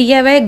DIY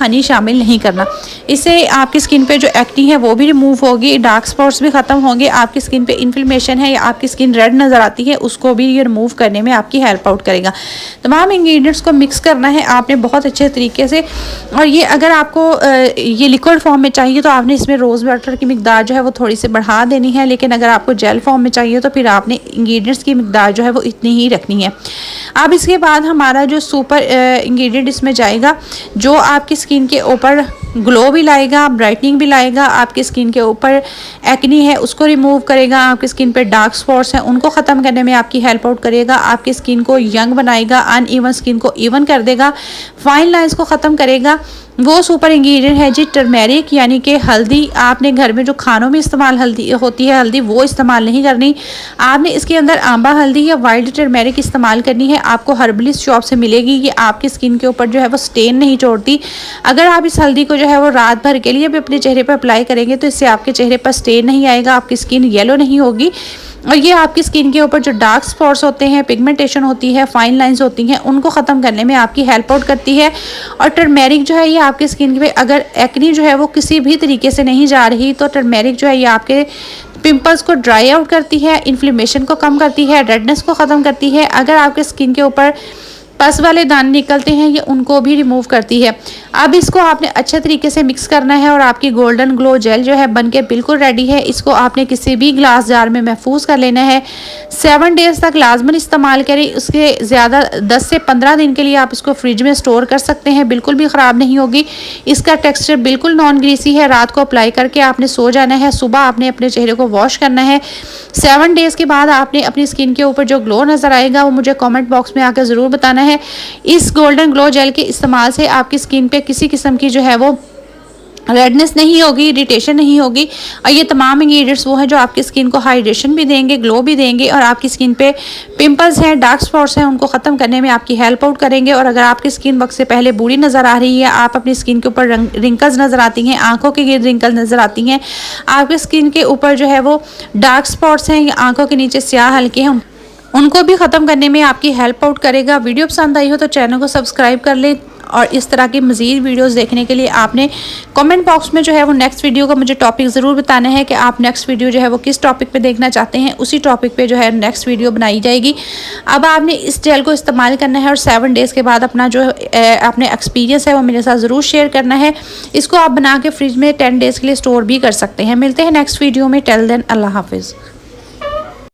Honey शामिल नहीं करना। इससे आपकी स्किन पे जो एक्नी है वो भी रिमूव होगी, डार्क स्पॉट्स भी ख़त्म होंगे, आपकी स्किन पे इन्फ्लेमेशन है या आपकी स्किन रेड नज़र आती है उसको भी ये रिमूव करने में आपकी हेल्प आउट करेगा। तमाम इंग्रेडिएंट्स को मिक्स करना है आपने बहुत अच्छे तरीके से। और ये अगर आपको ये लिक्विड फॉर्म में चाहिए तो आपने इसमें रोज़ वाटर की मिकदार जो है वो थोड़ी सी बढ़ा देनी है, लेकिन अगर आपको जेल फॉर्म में चाहिए तो फिर आपने इंग्रेडिएंट्स की मिकदार जो है वो इतनी ही रखनी है। अब इसके बाद हमारा जो सुपर इंग्रेडिएंट इसमें जाएगा जो आपकी स्किन के ऊपर ग्लो भी लाएगा, ब्राइटनिंग भी लाएगा, आपकी स्किन के ऊपर एक्नी है उसको रिमूव करेगा, आपकी स्किन पे डार्क स्पॉट्स हैं उनको ख़त्म करने में आपकी हेल्प आउट करेगा, आपकी स्किन को यंग बनाएगा, अनइवन स्किन को इवन कर देगा, फाइन लाइंस को ख़त्म करेगा। वो सुपर इंग्रेडिएंट है जी टर्मेरिक, यानी कि हल्दी। आपने घर में जो खानों में इस्तेमाल हल्दी होती है हल्दी वो इस्तेमाल नहीं करनी, आपने इसके अंदर आंबा हल्दी या वाइल्ड टर्मेरिक इस्तेमाल करनी है। आपको हर्बलिस्ट शॉप से मिलेगी, ये आपकी स्किन के ऊपर जो है वो स्टेन नहीं छोड़ती। अगर आप इस हल्दी को जो है वो रात भर के लिए भी अपने चेहरे पर अप्लाई करेंगे तो इससे आपके चेहरे पर स्टेन नहीं आएगा, आपकी स्किन येलो नहीं होगी और ये आपकी स्किन के ऊपर जो डार्क स्पॉट्स होते हैं, पिगमेंटेशन होती है, फाइन लाइंस होती हैं उनको ख़त्म करने में आपकी हेल्प आउट करती है। और टर्मेरिक जो है ये आपकी स्किन पे अगर एक्नी जो है वो किसी भी तरीके से नहीं जा रही तो टर्मेरिक जो है ये आपके पिंपल्स को ड्राई आउट करती है, इन्फ्लेमेशन को कम करती है, रेडनेस को ख़त्म करती है। अगर आपके स्किन के ऊपर पस वाले दाने निकलते हैं ये उनको भी रिमूव करती है। अब इसको आपने अच्छे तरीके से मिक्स करना है और आपकी गोल्डन ग्लो जेल जो है बनके बिल्कुल रेडी है। इसको आपने किसी भी ग्लास जार में महफूज कर लेना है। 7 डेज़ तक लाजमन इस्तेमाल करें, उसके ज़्यादा 10 से 15 दिन के लिए आप इसको फ्रिज में स्टोर कर सकते हैं, बिल्कुल भी ख़राब नहीं होगी। इसका टेक्स्चर बिल्कुल नॉन ग्रीसी है। रात को अप्लाई करके आपने सो जाना है, सुबह आपने अपने चेहरे को वॉश करना है। 7 डेज़ के बाद आपने अपनी स्किन के ऊपर जो ग्लो नज़र आएगा वो मुझे कमेंट बॉक्स में आकर ज़रूर बताना है। इस गोल्डन ग्लो जेल के इस्तेमाल से आपकी स्किन पे किसी किस्म की जो है वो रेडनेस नहीं होगी, इरिटेशन नहीं होगी और ये तमाम इंग्रेडिएंट्स वो हैं जो आपकी स्किन को हाइड्रेशन भी देंगे, ग्लो भी देंगे और आपकी स्किन पे पिंपल्स हैं, डार्क स्पॉट्स हैं उनको ख़त्म करने में आपकी हेल्प आउट करेंगे। और अगर आपकी स्किन वक्त से पहले बूढ़ी नज़र आ रही है, आप अपनी स्किन के ऊपर रिंकल्स नज़र आती हैं, आंखों के गिर्द रिंकल नज़र आती हैं, आपकी स्किन के ऊपर जो है वो डार्क स्पॉट्स हैं या आंखों के नीचे स्याह हल्के हैं, उनको भी ख़त्म करने में आपकी हेल्प आउट करेगा। वीडियो पसंद आई हो तो चैनल को सब्सक्राइब कर लें और इस तरह की मज़ीद वीडियोस देखने के लिए आपने कमेंट बॉक्स में जो है वो नेक्स्ट वीडियो का मुझे टॉपिक ज़रूर बताना है कि आप नेक्स्ट वीडियो जो है वो किस टॉपिक पे देखना चाहते हैं, उसी टॉपिक पे जो है नेक्स्ट वीडियो बनाई जाएगी। अब आपने इस जेल को इस्तेमाल करना है और 7 डेज़ के बाद अपना जो आपने एक्सपीरियंस है वो मेरे साथ ज़रूर शेयर करना है। इसको आप बना के फ्रिज में 10 डेज़ के लिए स्टोर भी कर सकते हैं। मिलते हैं नेक्स्ट वीडियो में, टिल देन अल्लाह हाफिज़।